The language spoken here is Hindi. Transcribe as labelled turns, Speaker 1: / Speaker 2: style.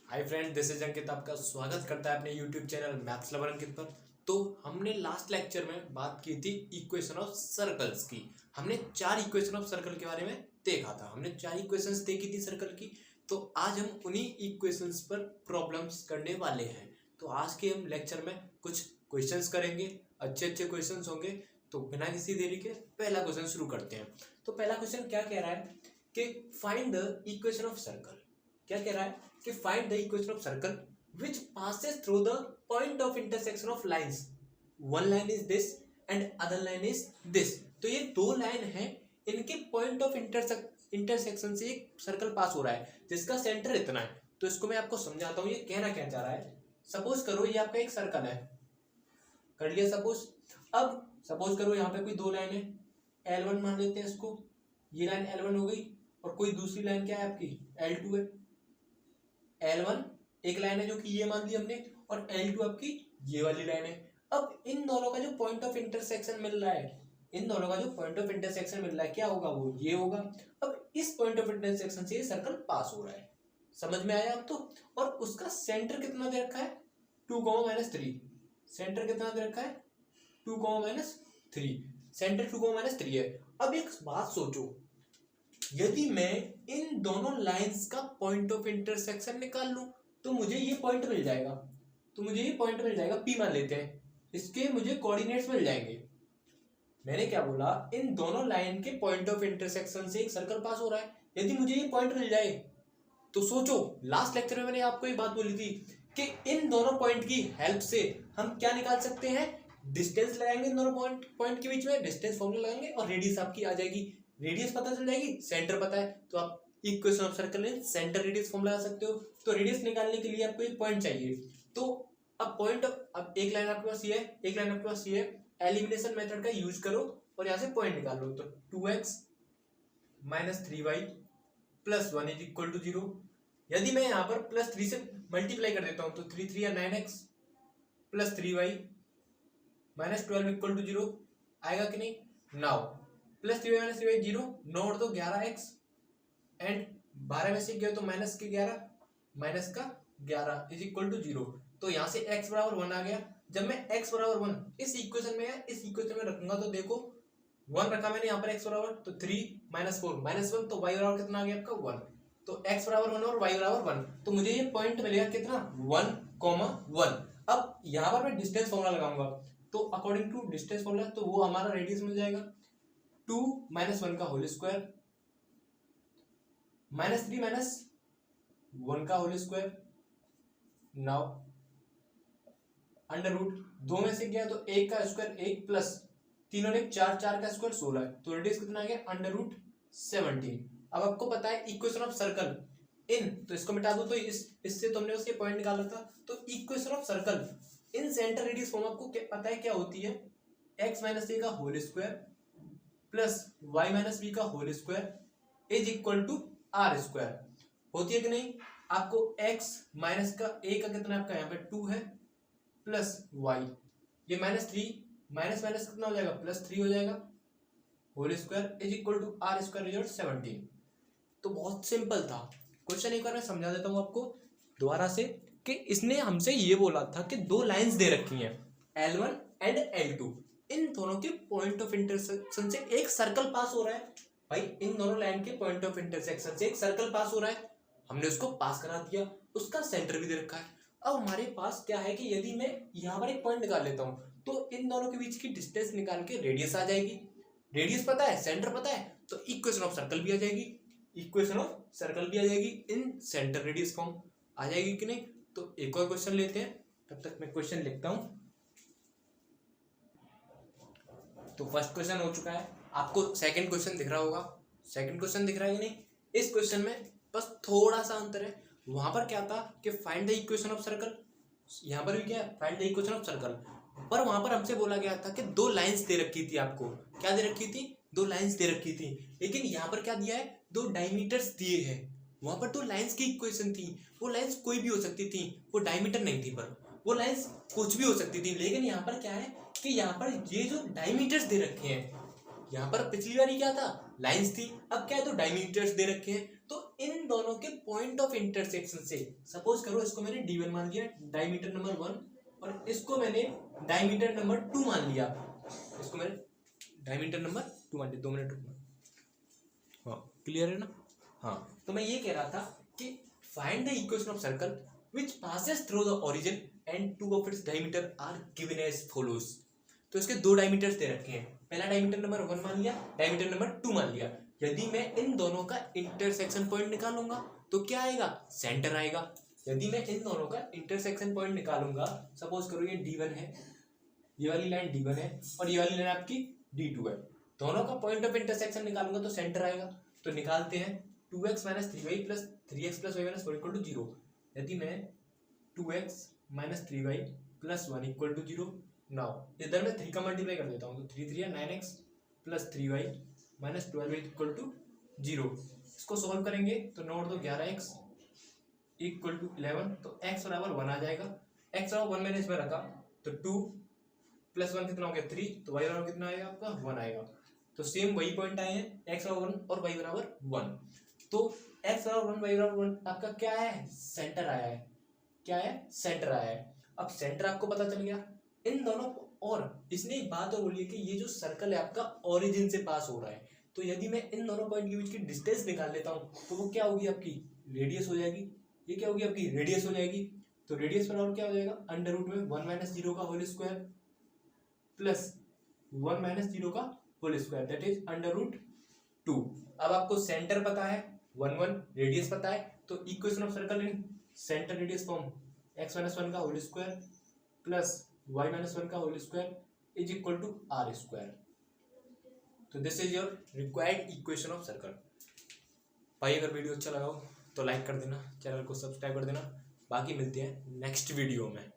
Speaker 1: हाय फ्रेंड, दिस इज अंकित। आपका स्वागत करता है अपने यूट्यूब चैनल मैथ्स लवर अंकित पर। तो हमने लास्ट लेक्चर में बात की थी इक्वेशन ऑफ सर्कल्स की। हमने 4 इक्वेशन ऑफ सर्कल के बारे में देखा था। हमने 4 इक्वेशंस देखी थी सर्कल की। तो आज हम उन्हीं इक्वेशंस पर प्रॉब्लम्स करने वाले हैं। तो आज के हम लेक्चर में कुछ क्वेश्चंस करेंगे, अच्छे अच्छे क्वेश्चंस होंगे। तो बिना किसी देरी के पहला क्वेश्चन शुरू करते हैं। तो पहला क्वेश्चन क्या कह रहा है कि find the equation of circle. क्या कह रहा है कि find the equation of circle which passes through the point of intersection of lines. One line is this and other line is this. तो ये दो लाइन है, इनके पॉइंट ऑफ इंटरसेक्शन से एक सर्कल पास हो रहा है जिसका सेंटर इतना है। तो इसको मैं आपको समझाता हूँ ये कहना क्या चाह रहा है। सपोज करो ये आपका एक सर्कल है, कर लिया सपोज। अब सपोज करो यहाँ पे कोई दो लाइन है, L1 मान लेते हैं इसको। ये लाइन L1 हो गई और कोई दूसरी लाइन क्या है आपकी L2 है। L1 एक लाइन है जो कि ये मान ली हमने, और L2 आपकी ये वाली लाइन है। अब इन दोनों का जो पॉइंट ऑफ इंटरसेक्शन मिल रहा है, इन दोनों का जो पॉइंट ऑफ इंटरसेक्शन मिल रहा है क्या होगा, वो ये होगा। अब इस पॉइंट ऑफ इंटरसेक्शन से ये सर्कल पास हो रहा है। समझ में आया अब तो। और उसका सेंटर कितना दे रखा है 2, -3। सेंटर कितना दे रखा है 2, -3। सेंटर 2, -3 है। अब एक बात सोचो, यदि मैं इन दोनों लाइंस का पॉइंट ऑफ इंटरसेक्शन निकाल लूं तो मुझे ये पॉइंट मिल जाएगा। P मान लेते हैं, इसके मुझे कोऑर्डिनेट्स मिल जाएंगे। मैंने क्या बोला, इन दोनों लाइन के पॉइंट ऑफ इंटरसेक्शन से एक सर्कल पास हो रहा है। यदि मुझे ये पॉइंट मिल जाए तो सोचो, लास्ट लेक्चर में मैंने आपको एक बात बोली थी कि इन दोनों पॉइंट की हेल्प से हम क्या निकाल सकते हैं, डिस्टेंस लगाएंगे। इन दोनों पॉइंट के बीच में डिस्टेंस फॉर्मूला लगाएंगे और रेडियस आपकी आ जाएगी। रेडियस पता चल जाएगी, सेंटर पता है, तो आप इक्वेशन ऑफ सर्कल में सेंटर रेडियस फॉर्मूला लगा सकते हो। तो रेडियस निकालने के लिए आपको एक पॉइंट चाहिए। तो अब पॉइंट, अब एक लाइन आपके पास ये है, एक लाइन आपके पास ये है। एलिमिनेशन मेथड का यूज करो और यहाँ से पॉइंट निकाल लो। तो 2x - 3y + 1 = 0। यदि मैं यहाँ पर +3 से मल्टीप्लाई कर देता हूँ तो 3 3 या 9x + 3y - 12 = 0 आएगा कि नहीं। नाउ +3y - 3y 0, 9 और 2 11x एंड 12 में से गया तो -11 = 0। तो यहाँ से x बराबर 1 आ गया। जब मैं x बराबर 1 इस इक्वेशन में रखूंगा तो देखो 1 रखा मैंने यहाँ पर x बराबर, तो 3 - 4 -1, तो y बराबर कितना आ गया आपका 1। तो x बराबर 1 और y बराबर 1, तो मुझे ये पॉइंट मिलेगा कितना 1, 1। अब यहाँ पर मैं डिस्टेंस फॉर्मूला लगाऊंगा, तो अकॉर्डिंग टू डिस्टेंस फॉर्मूला तो वो हमारा रेडियस मिल जाएगा 2 - 1 का होल स्क्वायर -3 - 1 का whole square. Now under root 2 में से गया तो 1 का स्क्वायर 1 प्लस 3 और 1 4, 4 का स्क्वायर 16 है। तो रेडियस कितना आ गया √17। अब आपको पता है इक्वेशन ऑफ सर्कल इन, तो इसको मिटा दो तो इससे तुमने उसके पॉइंट निकाला था। तो equation of circle in centre radius form आपको पता है क्या होती है, x - a का whole square plus y - b का होल स्क्वायर = r² होती है कि नहीं। आपको x माइनस का a का कितना आपका यहाँ पे 2 है प्लस y, ये -3 माइनस कितना हो जाएगा +3 हो जाएगा, होल स्क्वायर = r² 17। तो बहुत सिंपल था क्वेश्चन। एक बार मैं समझा देता हूँ आपको दोबारा से कि इसने हमसे ये बोला था कि दो लाइंस दे रखी हैं L1 एंड L2, इन दोनों के पॉइंट ऑफ इंटरसेक्शन से एक सर्कल पास हो रहा है। भाई इन दोनों लाइन के पॉइंट ऑफ इंटरसेक्शन से एक सर्कल पास हो रहा है, हमने उसको पास करा दिया, उसका सेंटर भी दे रखा है। अब हमारे पास क्या है कि यदि मैं यहाँ पर एक पॉइंट निकाल लेता हूँ तो इन दोनों के बीच की डिस्टेंस निकाल के रेडियस आ जाएगी। रेडियस पता है, सेंटर पता है, तो इक्वेशन ऑफ सर्कल भी आ जाएगी। इन सेंटर रेडियस फॉर्म आ जाएगी कि नहीं। तो एक और क्वेश्चन लेते हैं, तब तक मैं क्वेश्चन लिखता हूं। तो फर्स्ट क्वेश्चन हो चुका है, आपको सेकंड क्वेश्चन दिख रहा होगा। सेकंड क्वेश्चन दिख रहा है कि नहीं। इस क्वेश्चन में बस थोड़ा सा अंतर है। वहां पर क्या था कि find the equation of circle, यहाँ पर भी क्या है find the equation of circle, पर वहां पर हमसे बोला गया था कि दो लाइंस दे रखी थी। आपको क्या दे रखी थी, दो लाइंस दे रखी थी। लेकिन यहाँ पर क्या दिया है, दो डायमीटर्स दिए हैं। वहां पर दो लाइंस की इक्वेशन थी, वो लाइंस कोई भी हो सकती थी, वो डायमीटर नहीं थी, पर वो लाइंस कुछ भी हो सकती थी। लेकिन यहाँ पर क्या है कि यहाँ पर ये जो डायमीटर्स दे रखे हैं, यहाँ पर पिछली बार क्या था लाइंस थी, अब क्या है तो डायमीटर्स दे रखे हैं। तो इन दोनों के पॉइंट ऑफ इंटरसेक्शन से, सपोज करो इसको मैंने D1 मान लिया, डायमीटर नंबर 1, और इसको मैंने डायमीटर नंबर 2 मान लिया, इसको मैंने डायमीटर नंबर 2 मान लिया। 2 मिनट रुकना। हाँ क्लियर है ना। हाँ तो मैं ये कह रहा था कि find the equation of circle which passes through the origin and two of its diameter are given as follows. तो इसके दो डायमीटर्स दे रखे हैं, पहला डायमीटर नंबर 1 मान लिया, डायमीटर नंबर 2 मान लिया। यदि मैं इन दोनों का इंटरसेक्शन पॉइंट निकालूंगा तो क्या आएगा, सेंटर आएगा। यदि मैं इन दोनों का इंटरसेक्शन पॉइंट निकालूंगा, सपोज करो ये D1 है, ये वाली लाइन D1 है और ये वाली लाइन आपकी D2 है, दोनों का पॉइंट ऑफ इंटरसेक्शन निकालूंगा तो सेंटर आएगा। तो निकालते हैं 2x minus 3y plus 3x प्लस वाई माइनस 4 इक्वल टू 0। यदि मैं 2x minus 3y plus 1 equal to 0, now इधर मैं 3 का मल्टीप्लाई कर देता हूँ, तो 3 3 9x plus 3y minus 12 equal to 0। इसको सॉल्व करेंगे तो नोट दो 11x इक्वल टू 11, तो x बराबर 1 आ जाएगा। x बराबर 1 मैंने इसमें रखा तो 2 प्लस 1 कितना हो गया 3, तो y बराबर कितना आएगा आपका 1 आएगा। तो सेम वही पॉइंट आए हैं, x बराबर 1 और y बराबर 1। तो x बराबर 1 y बराबर 1 आपका क्या है, सेंटर आया है। क्या है, सेंटर आया है। अब सेंटर आपको पता चल गया इन दोनों। और इसने एक बात और बोली है कि ये जो सर्कल है आपका ओरिजिन से पास हो रहा है, तो यदि मैं इन दोनों पॉइंट के बीच की डिस्टेंस निकाल लेता हूँ तो वो क्या होगी आपकी रेडियस हो जाएगी। ये क्या होगी आपकी रेडियस हो जाएगी। तो रेडियस बराबर क्या हो जाएगा, अंडर रूट में 1 माइनस 0 का होल स्क्वायर प्लस 1 माइनस 0 का whole square, that is under root 2। अब आपको सेंटर पता है, 1 1 रेडियस पता है, तो equation of circle in centre radius form x minus 1 का whole square plus y minus 1 का whole square is equal to R square. तो this is your required equation of circle. भाई अगर वीडियो अच्छा लगा हो तो लाइक कर देना, चैनल को सब्सक्राइब कर देना। बाकी मिलते हैं नेक्स्ट वीडियो में।